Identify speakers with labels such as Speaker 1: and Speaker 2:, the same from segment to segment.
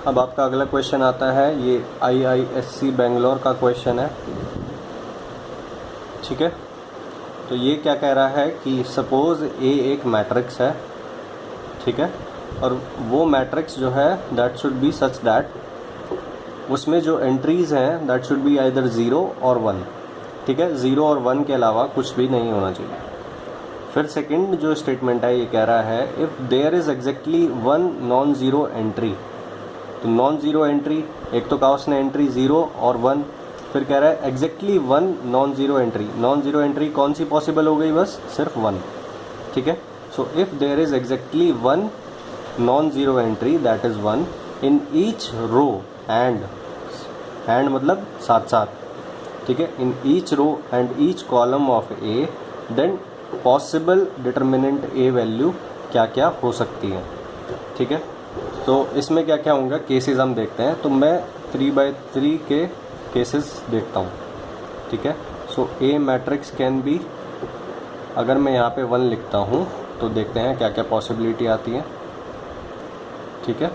Speaker 1: अब आपका अगला क्वेश्चन आता है, ये IISc बेंगलोर का क्वेश्चन है, ठीक है। तो ये क्या कह रहा है कि सपोज़ ए एक मैट्रिक्स है, ठीक है, और वो मैट्रिक्स जो है that should be such that उसमें जो एंट्रीज़ हैं दैट शुड बी आइदर 0 और 1, ठीक है। 0 और 1 के अलावा कुछ भी नहीं होना चाहिए। फिर सेकंड जो स्टेटमेंट है ये कह रहा है if there is exactly one non zero entry. तो नॉन ज़ीरो एंट्री, एक तो कहा उसने एंट्री 0 और 1, फिर कह रहा है exactly one non zero entry. Non zero entry कौन सी पॉसिबल हो गई? बस सिर्फ 1, ठीक है। So if there is exactly one non zero entry that is 1 in each row and मतलब साथ साथ, ठीक है, in each row and each column of A, then possible determinant A value क्या क्या हो सकती है, ठीक है। तो इसमें क्या क्या होंगे केसेस हम देखते हैं। तो मैं 3/3 के केसेस देखता हूँ, ठीक है। सो ए मैट्रिक्स कैन बी, अगर मैं यहाँ पे 1 लिखता हूँ तो देखते हैं क्या क्या पॉसिबिलिटी आती है, ठीक है।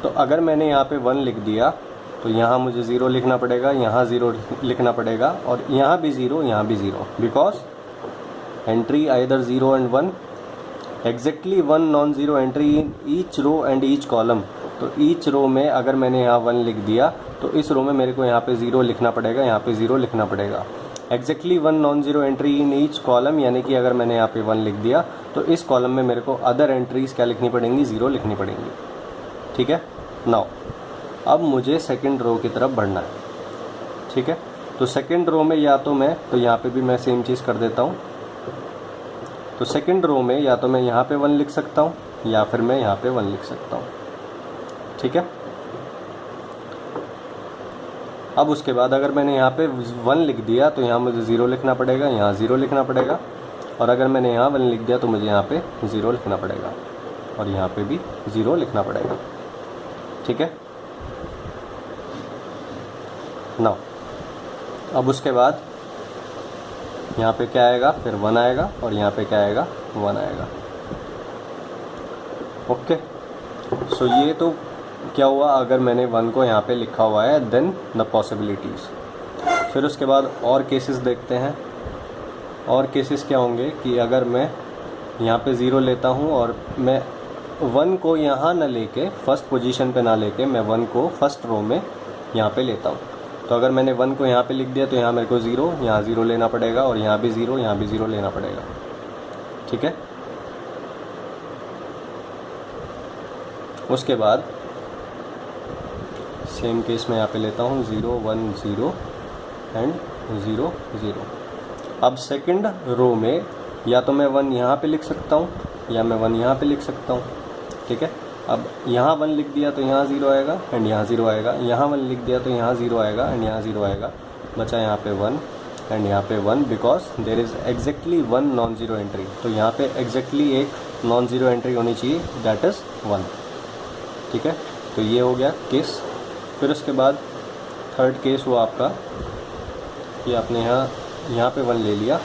Speaker 1: तो अगर मैंने यहाँ पे 1 लिख दिया तो यहाँ मुझे 0 लिखना पड़ेगा, यहाँ 0 लिखना पड़ेगा, और यहाँ भी 0, यहाँ भी 0, because entry either 0 and 1, exactly one non zero entry in each row and each column. तो ईच रो में अगर मैंने यहाँ 1 लिख दिया तो इस रो में मेरे को यहाँ पे 0 लिखना पड़ेगा, यहाँ पे 0 लिखना पड़ेगा। Exactly one non zero entry in each column, यानी कि अगर मैंने यहाँ पे 1 लिख दिया तो इस कॉलम में मेरे को अदर एंट्रीज़ क्या लिखनी पड़ेंगी? 0 लिखनी पड़ेंगी, ठीक है। नाउ अब मुझे सेकंड रो की तरफ बढ़ना है, ठीक है। तो सेकंड रो में या तो यहाँ पे भी मैं सेम चीज़ कर देता हूँ। तो सेकंड रो में या तो मैं यहाँ पे 1 लिख सकता हूँ या फिर मैं यहाँ पे 1 लिख सकता हूँ, ठीक है। अब उसके बाद अगर मैंने यहाँ पे 1 लिख दिया तो यहाँ मुझे 0 लिखना पड़ेगा, यहाँ 0 लिखना पड़ेगा, और अगर मैंने यहाँ 1 लिख दिया तो मुझे यहाँ पे 0 लिखना पड़ेगा, और यहाँ पे भी 0 लिखना पड़ेगा, ठीक है। नाउ अब उसके बाद यहाँ पे क्या आएगा? फिर 1 आएगा, और यहाँ पे क्या आएगा? 1 आएगा, ओके। सो ये तो क्या हुआ, अगर मैंने 1 को यहाँ पे लिखा हुआ है, देन द पॉसिबिलिटीज़। फिर उसके बाद और केसेस देखते हैं। और केसेस क्या होंगे कि अगर मैं यहाँ पे 0 लेता हूँ और मैं 1 को यहाँ ना लेके, फर्स्ट पोजीशन पे ना लेके, मैं 1 को फर्स्ट रो में यहाँ पे लेता हूँ। तो अगर मैंने 1 को यहाँ पे लिख दिया तो यहाँ मेरे को 0, यहाँ 0 लेना पड़ेगा, और यहाँ भी 0, यहाँ भी 0 लेना पड़ेगा, ठीक है। उसके बाद सेम केस में यहाँ पे लेता हूँ 0 1 0 एंड 0 0। अब सेकंड रो में या तो मैं 1 यहाँ पे लिख सकता हूँ या मैं 1 यहाँ पे लिख सकता हूँ, ठीक है। अब यहाँ 1 लिख दिया तो यहाँ 0 आएगा एंड यहाँ 0 आएगा, यहाँ 1 लिख दिया तो यहाँ 0 आएगा एंड यहाँ 0 आएगा, बचा यहाँ पे 1 एंड यहाँ पे 1, because there is exactly 1 non zero entry. तो यहाँ पे एग्जैक्टली एक नॉन ज़ीरो एंट्री होनी चाहिए, दैट इज़ 1, ठीक है। तो ये हो गया केस। फिर उसके बाद थर्ड केस हुआ आपका कि आपने यहाँ पे 1 ले लिया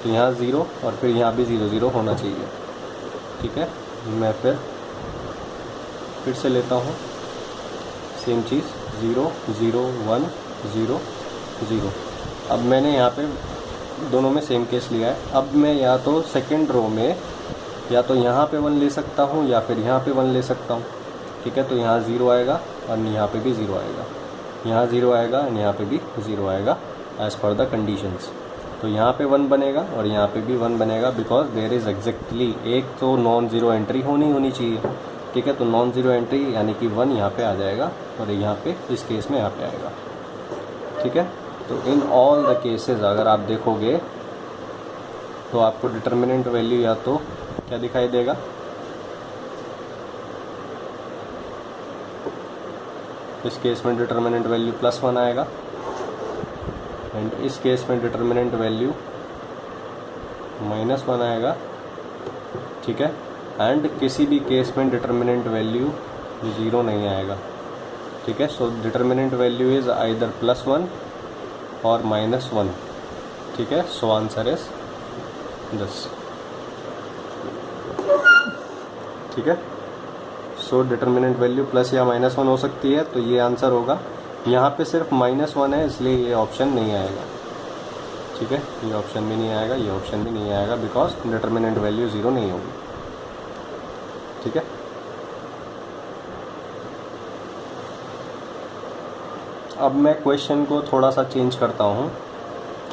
Speaker 1: तो यहाँ 0 और फिर यहाँ भी 0 0 होना चाहिए, ठीक है। मैं फिर से लेता हूँ सेम चीज़ 0 0 1 0 0। अब मैंने यहाँ पे दोनों में सेम केस लिया है। अब मैं या तो सेकंड रो में या तो यहाँ पे 1 ले सकता हूँ या फिर यहाँ पे 1 ले सकता हूँ, ठीक है। तो यहाँ 0 आएगा और यहाँ पे भी 0 आएगा, यहाँ 0 आएगा और यहाँ पे भी 0 आएगा एज़ पर द कंडीशंस। तो यहाँ पे 1 बनेगा और यहाँ पे भी 1 बनेगा, बिकॉज देयर इज़ एग्जैक्टली एक तो नॉन ज़ीरो एंट्री होनी चाहिए, ठीक है। तो नॉन ज़ीरो एंट्री यानी कि 1 यहाँ पे आ जाएगा और यहाँ पे इस केस में यहाँ पे आएगा, ठीक है। तो इन ऑल द केसेस अगर आप देखोगे तो आपको डिटर्मिनेंट वैल्यू या तो क्या दिखाई देगा, इस केस में डिटर्मिनेंट वैल्यू +1 आएगा एंड इस केस में डिटर्मिनेंट वैल्यू -1 आएगा, ठीक है। एंड किसी भी केस में डिटर्मिनेंट वैल्यू 0 नहीं आएगा, ठीक है। So determinant value is either +1 और -1, ठीक है। सो आंसर इज दिस, ठीक है। सो डिटर्मिनेंट वैल्यू प्लस या -1 हो सकती है, तो ये आंसर होगा। यहाँ पे सिर्फ -1 है, इसलिए ये ऑप्शन नहीं आएगा। ठीक है, ये ऑप्शन भी नहीं आएगा, ये ऑप्शन भी नहीं आएगा, बिकॉज डिटर्मिनेंट वैल्यू 0 नहीं होगी। ठीक है, अब मैं क्वेश्चन को थोड़ा सा चेंज करता हूँ,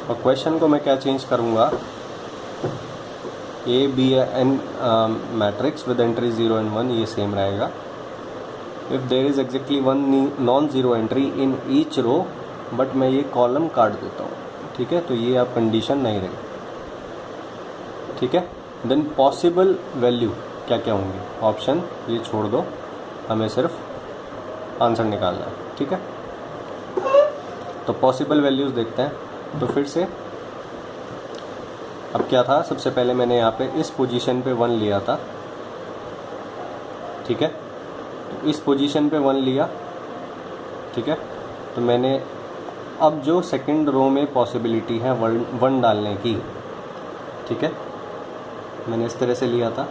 Speaker 1: और क्वेश्चन को मैं क्या चेंज करूँगा, A be n matrix with entry 0 and 1 ये सेम रहेगा। If there is exactly 1 non zero entry in each row, but मैं ये कॉलम काट देता हूँ। ठीक है, तो ये अब कंडीशन नहीं रही। ठीक है, देन पॉसिबल वैल्यू क्या क्या होंगे, ऑप्शन ये छोड़ दो, हमें सिर्फ आंसर निकालना है। ठीक है, तो पॉसिबल वैल्यूज़ देखते हैं। तो फिर से अब क्या था, सबसे पहले मैंने यहाँ पे इस पोजीशन पे 1 लिया था। ठीक है, तो इस पोजीशन पे 1 लिया। ठीक है, तो मैंने अब जो सेकंड रो में पॉसिबिलिटी है 1 डालने की, ठीक है, मैंने इस तरह से लिया था।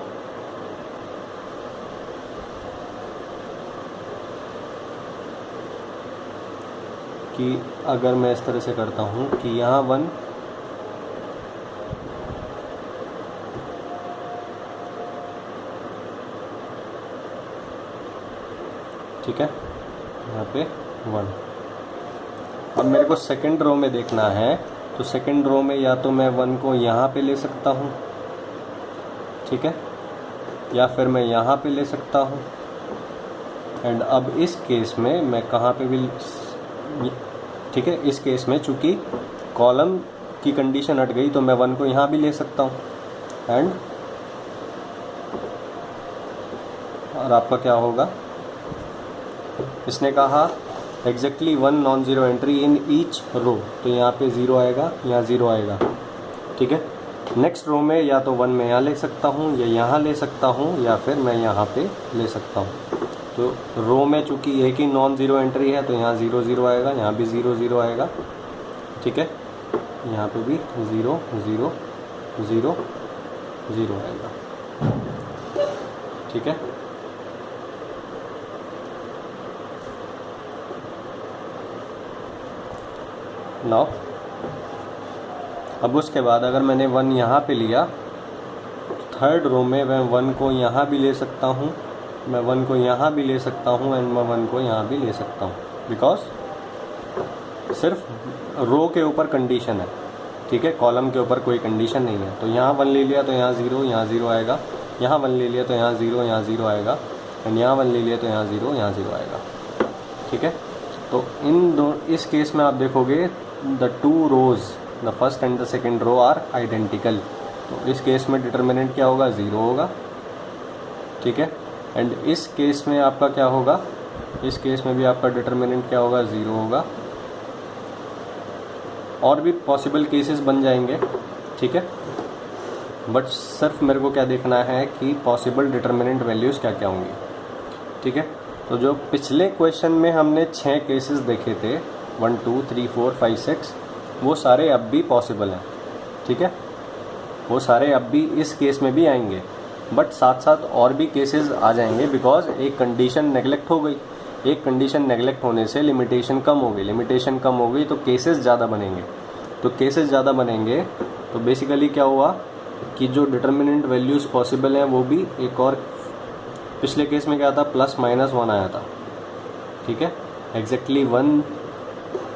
Speaker 1: कि अगर मैं इस तरह से करता हूँ कि यहाँ 1, ठीक है, यहाँ पे 1। अब मेरे को सेकंड रो में देखना है, तो सेकंड रो में या तो मैं 1 को यहाँ पे ले सकता हूँ, ठीक है, या फिर मैं यहाँ पे ले सकता हूँ। एंड अब इस केस में मैं कहाँ पे भी, ठीक है, इस केस में चूँकि कॉलम की कंडीशन हट गई, तो मैं 1 को यहाँ भी ले सकता हूँ। एंड और आपका क्या होगा, इसने कहा exactly 1 non zero entry in each row, तो यहाँ पे 0 आएगा, यहाँ 0 आएगा। ठीक है, नेक्स्ट रो में या तो 1 मैं यहाँ ले सकता हूँ, या यहाँ ले सकता हूँ, या फिर मैं यहाँ पे ले सकता हूँ। तो रो में चूँकि एक ही नॉन ज़ीरो एंट्री है, तो यहाँ 0 0 आएगा, यहाँ भी 0 0 आएगा। ठीक है, यहाँ पे भी 0 0 0 0 आएगा। ठीक है, नाउ अब उसके बाद अगर मैंने 1 यहाँ पे लिया, तो थर्ड रो में मैं 1 को यहाँ भी ले सकता हूँ, मैं 1 को यहाँ भी ले सकता हूँ, एंड मैं 1 को यहाँ भी ले सकता हूँ, बिकॉज सिर्फ रो के ऊपर कंडीशन है। ठीक है, कॉलम के ऊपर कोई कंडीशन नहीं है। तो यहाँ 1 ले लिया तो यहाँ 0, यहाँ 0 आएगा, यहाँ 1 ले लिया तो यहाँ 0, यहाँ 0 आएगा, एंड यहाँ 1 ले लिया तो यहाँ 0, यहाँ 0 आएगा। ठीक है, तो इस केस में आप देखोगे the two rows, the first and the second row are identical. तो इस केस में डिटर्मिनेंट क्या होगा, 0 होगा। ठीक है, एंड इस केस में आपका क्या होगा, इस केस में भी आपका डिटर्मिनेंट क्या होगा, 0 होगा। और भी पॉसिबल केसेस बन जाएंगे। ठीक है, बट सिर्फ मेरे को क्या देखना है कि पॉसिबल डिटर्मिनेंट वैल्यूज़ क्या क्या होंगी। ठीक है, तो जो पिछले क्वेश्चन में हमने 6 केसेस देखे थे, 1 2 3 4 5 6, वो सारे अब भी पॉसिबल हैं। ठीक है, वो सारे अब भी इस केस में भी आएंगे, बट साथ साथ और भी केसेस आ जाएंगे, बिकॉज एक कंडीशन नेगलेक्ट हो गई। एक कंडीशन नेगलेक्ट होने से लिमिटेशन कम हो गई, लिमिटेशन कम हो गई तो केसेस ज़्यादा बनेंगे। तो केसेस ज़्यादा बनेंगे तो बेसिकली क्या हुआ कि जो डिटर्मिनेंट वैल्यूज़ पॉसिबल हैं वो भी एक और, पिछले केस में क्या था, +-1 आया था। ठीक है, exactly 1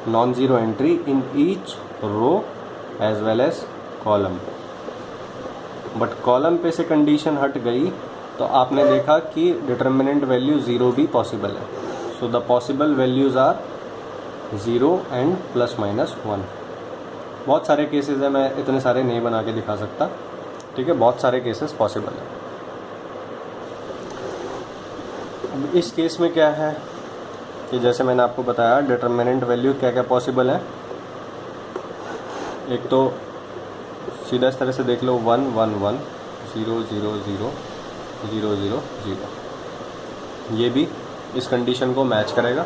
Speaker 1: non zero entry in each row as well as column. But column पे से कंडीशन हट गई तो आपने देखा कि डिटर्मिनेंट वैल्यू 0 भी पॉसिबल है। So the possible values are 0 and +-1। बहुत सारे केसेस हैं, मैं इतने सारे नहीं बना के दिखा सकता। ठीक है, बहुत सारे केसेस पॉसिबल हैं। अब इस केस में क्या है कि जैसे मैंने आपको बताया डिटर्मिनेंट वैल्यू क्या क्या पॉसिबल है। एक तो सीधा इस तरह से देख लो, 1 1 1 0 0 0 0 0 0, ये भी इस कंडीशन को मैच करेगा।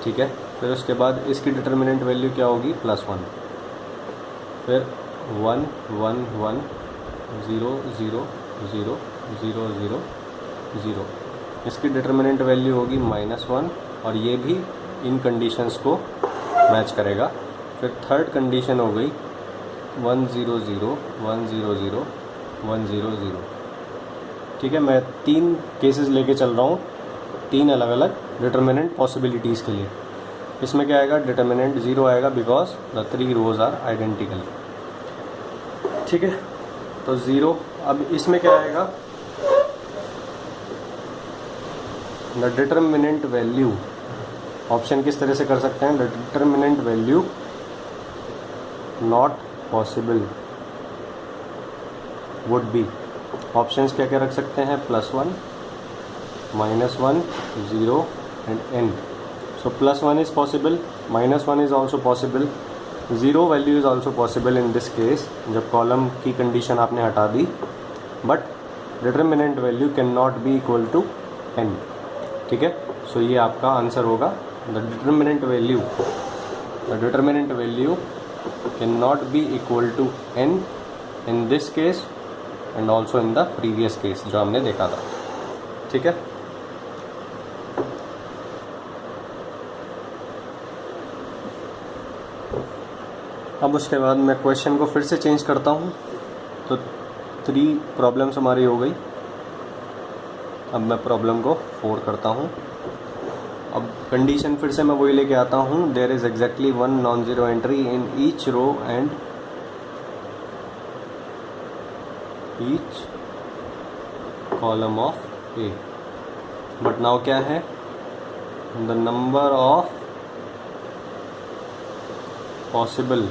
Speaker 1: ठीक है, फिर उसके बाद इसकी डिटर्मिनेंट वैल्यू क्या होगी, +1। फिर 1 1 1 0 0 0 0 0 0, इसकी डिटर्मिनेंट वैल्यू होगी -1 और ये भी इन कंडीशंस को मैच करेगा। फिर थर्ड कंडीशन हो गई 1 0 0 1 0 0 1 0 0। ठीक है, मैं 3 केसेस लेके चल रहा हूँ, 3 अलग अलग डिटर्मिनेंट पॉसिबिलिटीज़ के लिए। इसमें क्या आएगा, डिटर्मिनेंट 0 आएगा because the 3 rows are identical. ठीक है, तो 0। अब इसमें क्या आएगा, द डिटर्मिनेंट वैल्यू, ऑप्शन किस तरह से कर सकते हैं, the determinant value not possible would be, options क्या क्या रख सकते हैं, +1 -1 0 and n। So +1 is possible, -1 is also possible, 0 value is also possible in this case जब कॉलम की कंडीशन आपने हटा दी, but determinant value can not be equal to n। ठीक है, सो ये आपका आंसर होगा, the determinant value can not be equal to n in this case and also in the previous case जो हमने देखा था। ठीक है, अब उसके बाद मैं क्वेश्चन को फिर से चेंज करता हूँ, तो 3 प्रॉब्लम्स हमारी हो गई। अब मैं प्रॉब्लम को 4 करता हूँ। अब कंडीशन फिर से मैं वही लेके आता हूँ, there is exactly 1 non zero entry in each row and each column of A, but now क्या है, the number of possible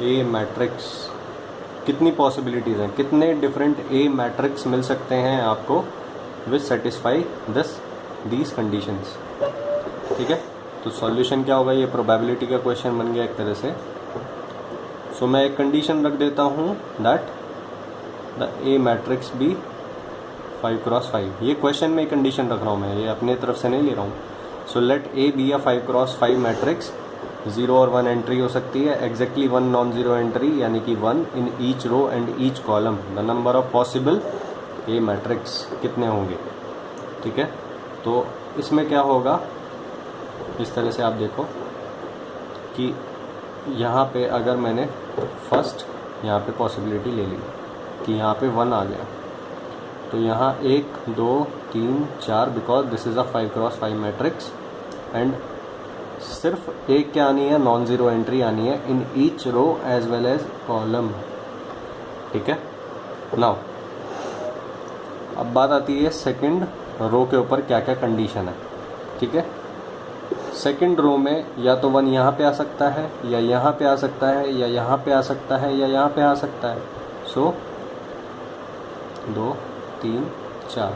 Speaker 1: A matrix, कितनी पॉसिबिलिटीज़ हैं, कितने डिफरेंट ए मैट्रिक्स मिल सकते हैं आपको विच सेटिस्फाई दीज कंडीशंस। ठीक है, तो सॉल्यूशन क्या होगा, ये प्रोबेबिलिटी का क्वेश्चन बन गया एक तरह से। सो मैं एक कंडीशन रख देता हूँ that the A matrix be 5x5। ये क्वेश्चन में कंडीशन रख रहा हूँ मैं, ये अपने तरफ से नहीं ले रहा हूँ। So let A be a 5x5 matrix, 0 और 1 एंट्री हो सकती है, एग्जैक्टली 1 नॉन ज़ीरो एंट्री यानी कि 1 in each row and each column, the number of possible A matrix कितने होंगे। ठीक है, तो इसमें क्या होगा, इस तरह से आप देखो कि यहाँ पे अगर मैंने फर्स्ट यहाँ पे पॉसिबिलिटी ले ली कि यहाँ पे 1 आ गया, तो यहाँ 1 2 3 4 because this is a 5x5 matrix and सिर्फ एक क्या आनी है, नॉन ज़ीरो एंट्री आनी है in each row as well as column. ठीक है, नाउ अब बात आती है सेकंड रो के ऊपर क्या क्या कंडीशन है। ठीक है, सेकंड रो में या तो 1 यहाँ पे आ सकता है, या यहाँ पे आ सकता है, या यहाँ पे आ सकता है, या यहाँ पे आ सकता है। सो 2 3 4।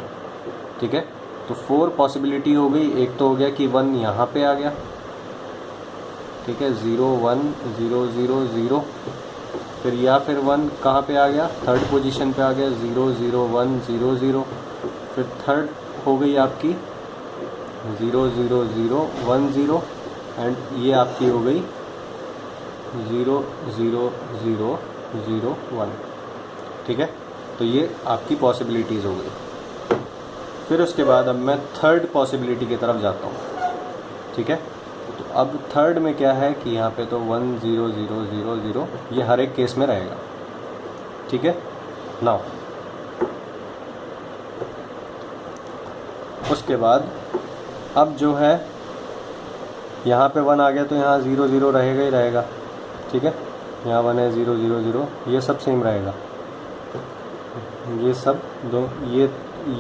Speaker 1: ठीक है, तो 4 पॉसिबिलिटी हो गई। एक तो हो गया कि 1 यहाँ पे आ गया, ठीक है, 0 1 0 0 0, फिर या फिर 1 कहाँ पे आ गया, थर्ड पोजीशन पे आ गया, 0 0 1 0 0, फिर थर्ड हो गई आपकी 0 0 0 1 0 एंड ये आपकी हो गई 0 0 0 0 1। ठीक है, तो ये आपकी पॉसिबिलिटीज़ हो गई। फिर उसके बाद अब मैं थर्ड पॉसिबिलिटी की तरफ जाता हूँ। ठीक है, तो अब थर्ड में क्या है कि यहाँ पे तो 1 0 0 0 0 ये हर एक केस में रहेगा। ठीक है, नाउ उसके बाद अब जो है यहाँ पे 1 आ गया तो यहाँ 0 0 रहेगा ही रहेगा। ठीक है, यहाँ 1 है 0 0 0, ये सब सेम रहेगा, ये सब दो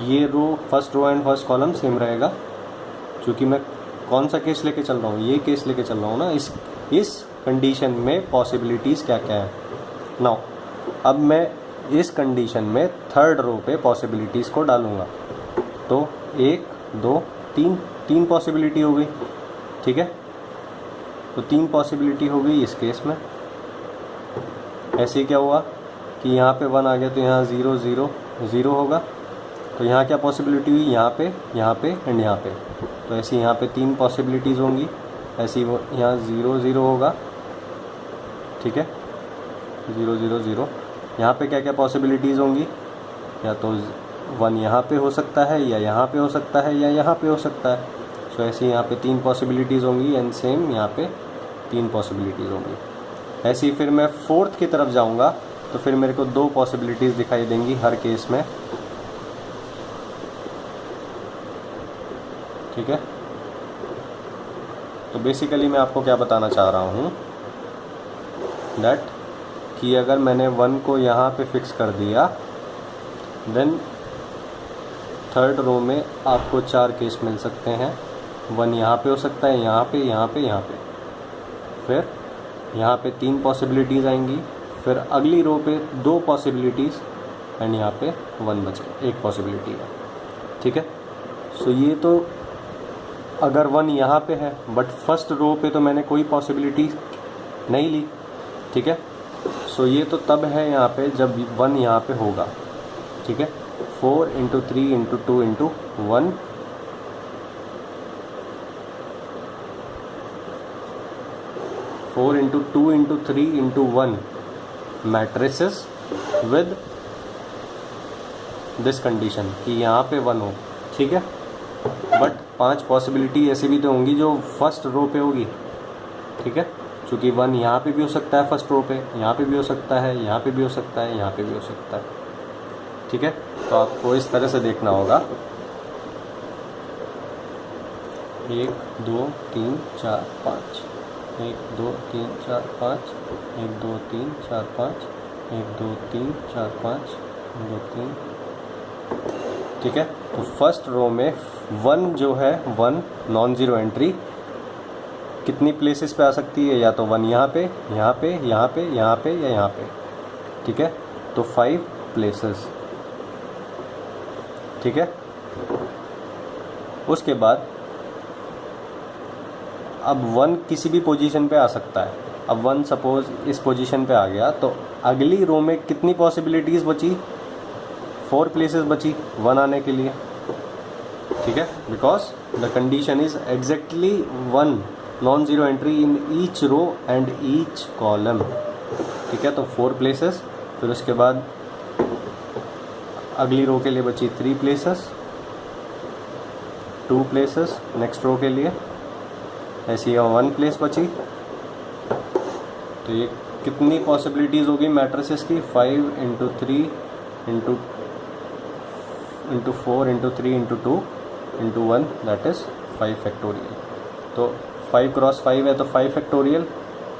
Speaker 1: ये row, first row and first column same रहेगा, क्योंकि मैं कौन सा केस लेके चल रहा हूँ, ये केस लेके चल रहा हूँ ना। इस कंडीशन में पॉसिबिलिटीज़ क्या क्या है। नाउ अब मैं इस कंडीशन में थर्ड रो पे पॉसिबिलिटीज़ को डालूँगा, तो 1 2 3 पॉसिबिलिटी हो गई। ठीक है, तो 3 पॉसिबिलिटी हो गई इस केस में। ऐसे क्या हुआ कि यहाँ पे 1 आ गया तो यहाँ 0 0 0 होगा, तो यहाँ क्या पॉसिबिलिटी हुई, यहाँ पे एंड यहाँ पे, तो ऐसे यहाँ पे 3 पॉसिबिलिटीज़ होंगी। ऐसे यहाँ 0 0 होगा। ठीक है, 0 0 0, यहाँ पे क्या क्या पॉसिबिलिटीज़ होंगी, या तो 1 यहाँ पे हो सकता है, या यहाँ पे हो सकता है, या यहाँ पे हो सकता है। सो ऐसे यहाँ पे 3 पॉसिबिलिटीज़ होंगी, एंड सेम यहाँ पे 3 पॉसिबिलिटीज़ होंगी। ऐसे ही फिर मैं 4th की तरफ जाऊँगा तो फिर मेरे को 2 पॉसिबिलिटीज़ दिखाई देंगी हर केस में, ठीक है। तो बेसिकली मैं आपको क्या बताना चाह रहा हूँ दैट कि अगर मैंने 1 को यहाँ पे फिक्स कर दिया, देन 3rd रो में आपको 4 केस मिल सकते हैं। 1 यहाँ पे हो सकता है, यहाँ पे, यहाँ पे, यहाँ पे। फिर यहाँ पे 3 पॉसिबिलिटीज़ आएंगी, फिर अगली रो पे 2 पॉसिबिलिटीज़, एंड यहाँ पे 1 बचे, 1 पॉसिबिलिटी है, ठीक है। सो ये तो अगर 1 यहाँ पे है, बट फर्स्ट रो पे तो मैंने कोई पॉसिबिलिटी नहीं ली, ठीक है। सो ये तो तब है यहाँ पे जब 1 यहाँ पे होगा, ठीक है। 4 × 3 × 2 × 1, 4 × 2 × 3 × 1 मैट्रिसेस विद दिस कंडीशन कि यहाँ पे 1 हो, ठीक है। बट 5 पॉसिबिलिटी ऐसी भी तो होंगी जो फर्स्ट रो पे होगी, ठीक है। क्योंकि 1 यहाँ पे भी हो सकता है फर्स्ट रो पे, यहाँ पे भी हो सकता है, यहाँ पे भी हो सकता है, यहाँ पे भी हो सकता है, ठीक है। तो आपको इस तरह से देखना होगा, 1 2 3 4 5, 1 2 3 4 5, 1 2 3 4 5, 1 2 3 4 5, 1 2 3, ठीक है। तो फर्स्ट रो में 1 जो है 1 नॉन ज़ीरो एंट्री कितनी प्लेसेस पे आ सकती है, या तो 1 यहाँ पे, यहाँ पे, यहाँ पे, यहाँ पे, या यहाँ पे, ठीक है। तो 5 प्लेसेस, ठीक है। उसके बाद अब 1 किसी भी पोजीशन पे आ सकता है। अब 1 सपोज इस पोजीशन पे आ गया, तो अगली रो में कितनी पॉसिबिलिटीज़ बची, 4 प्लेसेस बची 1 आने के लिए, ठीक है। Because the condition is exactly 1 non zero entry in each row and each column, ठीक है। तो 4 प्लेसेस, फिर उसके बाद अगली रो के लिए बची 3 प्लेसेस, 2 प्लेसेस नेक्स्ट रो के लिए, ऐसी 1 प्लेस बची। तो ये कितनी पॉसिबिलिटीज़ होगी मैट्रिसेस की, 5 × 3 × 4 × 3 × 2 × 1, दैट इज़ 5 फैक्टोरियल। तो 5 × 5 है तो 5 फैक्टोरियल,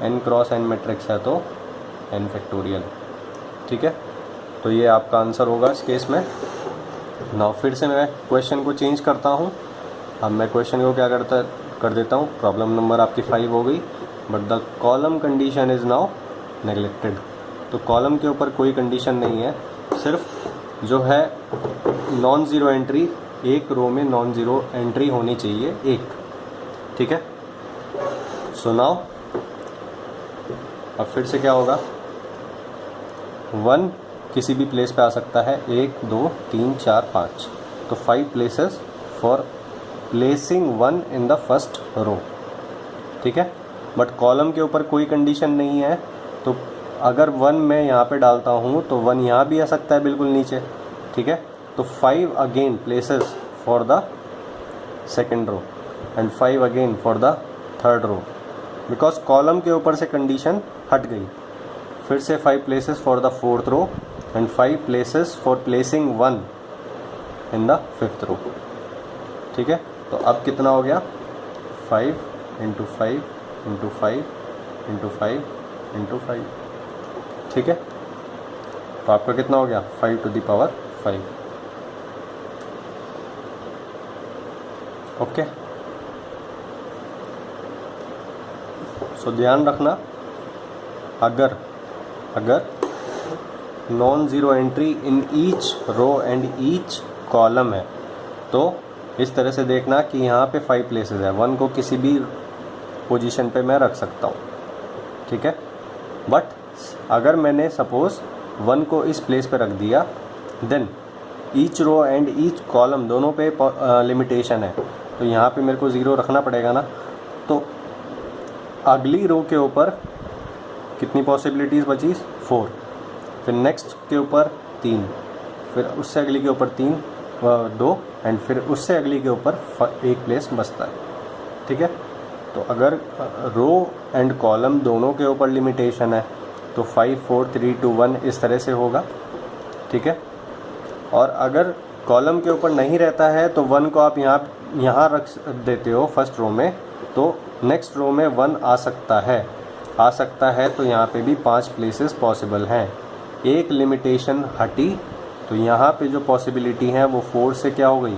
Speaker 1: n × n मैट्रिक्स है तो n फैक्टोरियल, ठीक है। तो ये आपका आंसर होगा इस केस में। नाउ फिर से मैं क्वेश्चन को चेंज करता हूँ। अब मैं क्वेश्चन को क्या कर देता हूँ, प्रॉब्लम नंबर आपकी 5 हो गई, but the column condition is now neglected. तो कॉलम के ऊपर कोई कंडीशन नहीं है, सिर्फ जो है नॉन ज़ीरो एंट्री, एक रो में नॉन ज़ीरो एंट्री होनी चाहिए एक, ठीक है। सो नाउ अब फिर से क्या होगा, 1 किसी भी प्लेस पे आ सकता है, 1 2 3 4 5, तो 5 places for placing 1 in the first row, ठीक है। बट कॉलम के ऊपर कोई कंडीशन नहीं है, तो अगर 1 मैं यहाँ पे डालता हूँ तो 1 यहाँ भी आ सकता है बिल्कुल नीचे, ठीक है। तो 5 again places for the second row and 5 again for the third row, because column के ऊपर से कंडीशन हट गई। फिर से 5 places for the fourth row and 5 places for placing 1 in the fifth row, ठीक है। तो अब कितना हो गया, 5 × 5 × 5 × 5 × 5, ठीक है। तो आपका कितना हो गया, 5⁵ ओके। सो ध्यान रखना, अगर non zero entry in each row and each column है तो इस तरह से देखना कि यहाँ पे 5 प्लेसेस है, 1 को किसी भी पोजीशन पे मैं रख सकता हूँ, ठीक है। बट अगर मैंने सपोज़ 1 को इस प्लेस पे रख दिया, then each row and each column दोनों पे लिमिटेशन है, तो यहाँ पे मेरे को 0 रखना पड़ेगा ना। तो अगली रो के ऊपर कितनी पॉसिबिलिटीज़ बची, 4, फिर नेक्स्ट के ऊपर 3, फिर उससे अगली के ऊपर 3 2 एंड फिर उससे अगली के ऊपर 1 प्लेस बचता है, ठीक है। तो अगर रो एंड कॉलम दोनों के ऊपर लिमिटेशन है तो 5 4 3 2 1 इस तरह से होगा, ठीक है। और अगर कॉलम के ऊपर नहीं रहता है तो 1 को आप यहाँ रख देते हो फर्स्ट रो में, तो नेक्स्ट रो में 1 आ सकता है तो यहाँ पे भी 5 प्लेसेस पॉसिबल हैं। एक लिमिटेशन हटी तो यहाँ पे जो पॉसिबिलिटी है वो 4 से क्या हो गई,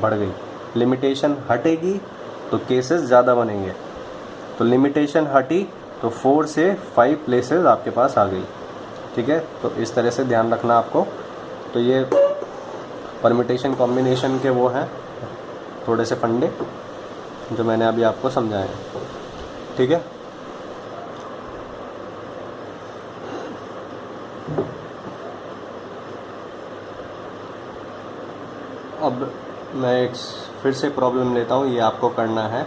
Speaker 1: बढ़ गई। लिमिटेशन हटेगी तो केसेस ज़्यादा बनेंगे, तो लिमिटेशन हटी तो 4 से 5 प्लेसेस आपके पास आ गई, ठीक है। तो इस तरह से ध्यान रखना आपको। तो ये परम्यूटेशन कॉम्बिनेशन के वो हैं थोड़े से फंडे जो मैंने अभी आपको समझाए, ठीक है। अब मैं एक फिर से प्रॉब्लम लेता हूँ, ये आपको करना है,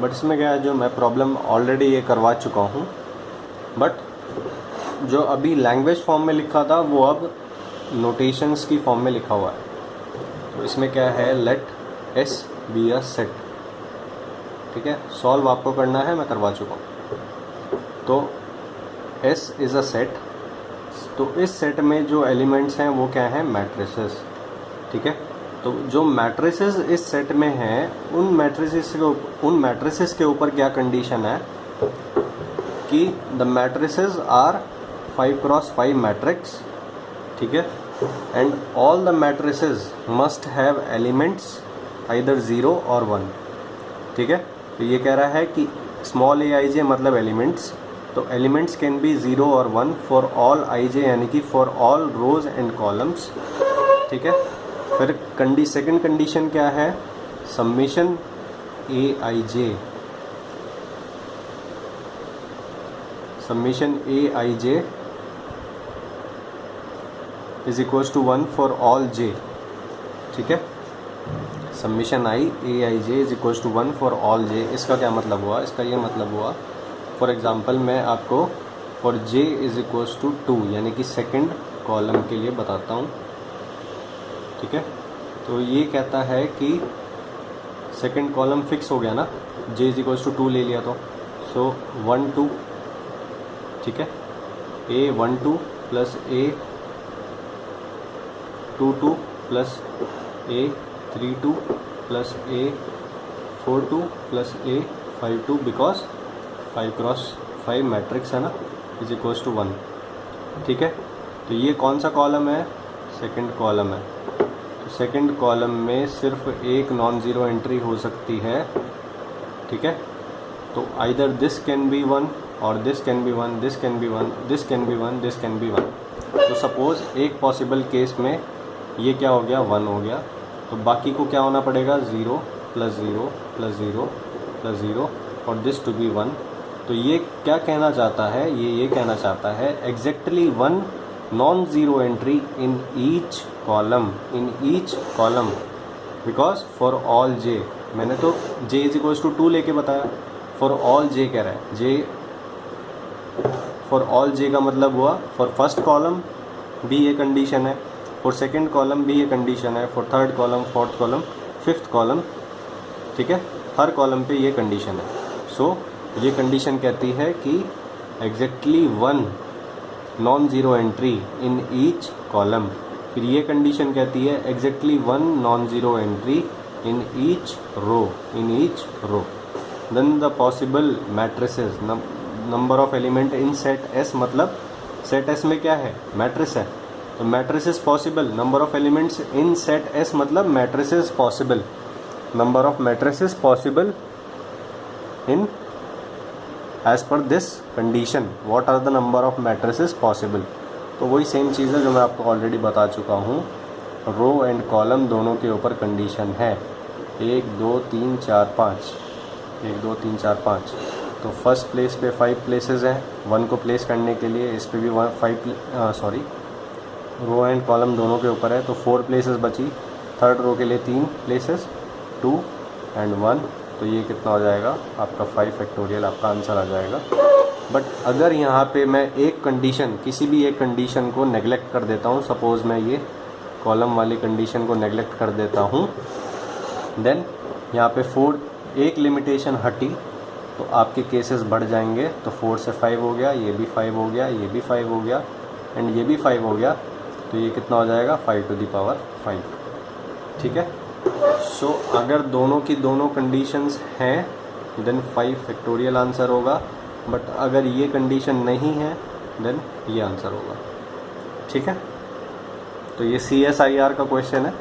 Speaker 1: बट इसमें क्या है, जो मैं प्रॉब्लम ऑलरेडी ये करवा चुका हूँ, बट जो अभी लैंग्वेज फॉर्म में लिखा था वो अब नोटेशंस की फॉर्म में लिखा हुआ है। तो इसमें क्या है, let us be a set, ठीक है। सॉल्व आपको करना है, मैं करवा चुका हूँ। तो एस इज़ अ सेट, तो इस सेट में जो एलिमेंट्स हैं वो क्या हैं, मैट्रिसेस, ठीक है। तो जो मैट्रिसेस इस सेट में हैं उन मैट्रिसेस के ऊपर क्या कंडीशन है कि the matrices are 5 cross 5 matrix, ठीक है, and all the matrices must have elements either 0 और 1, ठीक है। तो ये कह रहा है कि स्मॉल ए आई जे मतलब एलिमेंट्स, तो एलिमेंट्स कैन बी 0 और 1 फॉर ऑल आई जे, यानी कि for all rows and columns, ठीक है। फिर सेकंड कंडीशन क्या है, summation a i j is equals to 1 for all j, ठीक है। Summation i a i j is equals to 1 for all j. इसका क्या मतलब हुआ, इसका ये मतलब हुआ, फॉर एग्जांपल मैं आपको for j is equals to 2 यानी कि सेकंड कॉलम के लिए बताता हूँ, ठीक है। तो ये कहता है कि सेकंड कॉलम फिक्स हो गया ना, j इज इक्वल्स टू 2 ले लिया तो, सो 1 2, ठीक है, a 1 2 plus a 2 2 plus a 3 2 plus a 4 2 plus a 5 2, because 5 cross 5 matrix है ना, इज इक्वल्स टू 1, ठीक है। तो ये कौन सा कॉलम है, सेकंड कॉलम है। तो सेकंड कॉलम में सिर्फ एक नॉन ज़ीरो एंट्री हो सकती है, ठीक है। तो आइदर दिस कैन बी 1 और this can be 1, this can be 1, this can be 1, this can be 1। तो सपोज़ एक पॉसिबल केस में ये क्या हो गया, 1 हो गया, तो बाकी को क्या होना पड़ेगा, 0 प्लस 0 प्लस 0 प्लस 0 और दिस टू बी 1। तो ये क्या कहना चाहता है, ये कहना चाहता है exactly 1 non zero entry in each column, because for all j, मैंने तो j इज इक्वल्स टू 2 लेके बताया, फॉर ऑल j कह रहा है, j फॉर ऑल j का मतलब हुआ फॉर फर्स्ट कॉलम भी ये कंडीशन है, फॉर सेकंड कॉलम भी ये कंडीशन है, for third column, fourth column, fifth column, ठीक है, हर कॉलम पे ये कंडीशन है। सो ये कंडीशन कहती है कि exactly 1 non zero entry in each column. फिर ये कंडीशन कहती है exactly 1 non zero entry in each row. Then the possible matrices, number of element in set S, मतलब सेट एस में क्या है, मैट्रिस है, तो matrices possible, number of elements in set S मतलब matrices possible, number of matrices possible in as per this condition, what are the number of matrices possible. तो वही same चीज़ है जो मैं आपको ऑलरेडी बता चुका हूँ, रो एंड कॉलम दोनों के ऊपर कंडीशन है 1 2 3 4 5, 1 2 3 4 5। तो फर्स्ट प्लेस पे 5 प्लेसेस हैं, 1 को प्लेस करने के लिए इस पे भी 5 रो एंड कॉलम दोनों के ऊपर है, तो 4 प्लेसेस बची। थर्ड रो के लिए 3 प्लेसेस, 2 एंड 1, तो ये कितना हो जाएगा आपका 5 फैक्टोरियल, आपका आंसर आ जाएगा। बट अगर यहाँ पे मैं एक कंडीशन, किसी भी एक कंडीशन को नेगलेक्ट कर देता हूँ, सपोज़ मैं ये कॉलम वाली कंडीशन को नेगलेक्ट कर देता हूँ, देन यहाँ पे 4 एक लिमिटेशन हटी तो आपके केसेस बढ़ जाएंगे। तो 4 से 5 हो गया, ये भी 5 हो गया, ये भी 5 हो गया एंड ये भी 5 हो गया। तो ये कितना हो जाएगा 5⁵। ठीक है। सो अगर दोनों की दोनों कंडीशंस हैं देन 5 फैक्टोरियल आंसर होगा, बट अगर ये कंडीशन नहीं है देन ये आंसर होगा। ठीक है। तो ये CSIR का क्वेश्चन है।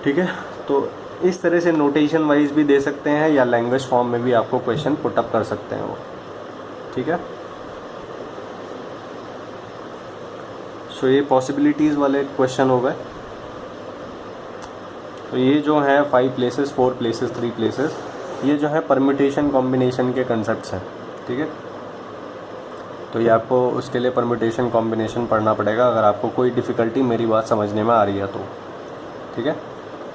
Speaker 1: ठीक है। तो इस तरह से नोटेशन वाइज भी दे सकते हैं या लैंग्वेज फॉर्म में भी आपको क्वेश्चन पुटअप कर सकते हैं वो। ठीक है। सो ये पॉसिबिलिटीज़ वाले क्वेश्चन हो गए। तो ये जो है 5 प्लेसेस, 4 प्लेसेस, 3 प्लेसेस, ये जो है परम्यूटेशन कॉम्बिनेशन के कंसेप्ट्स हैं। ठीक है। तो ये आपको उसके लिए परम्यूटेशन कॉम्बिनेशन पढ़ना पड़ेगा अगर आपको कोई डिफ़िकल्टी मेरी बात समझने में आ रही है तो। ठीक है।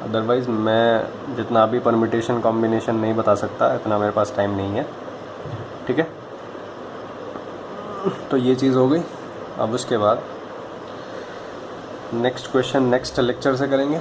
Speaker 1: अदरवाइज़ मैं जितना अभी परम्यूटेशन कॉम्बिनेशन नहीं बता सकता, इतना मेरे पास टाइम नहीं है। ठीक है। तो ये चीज़ हो गई। अब उसके बाद नेक्स्ट क्वेश्चन नेक्स्ट लेक्चर से करेंगे।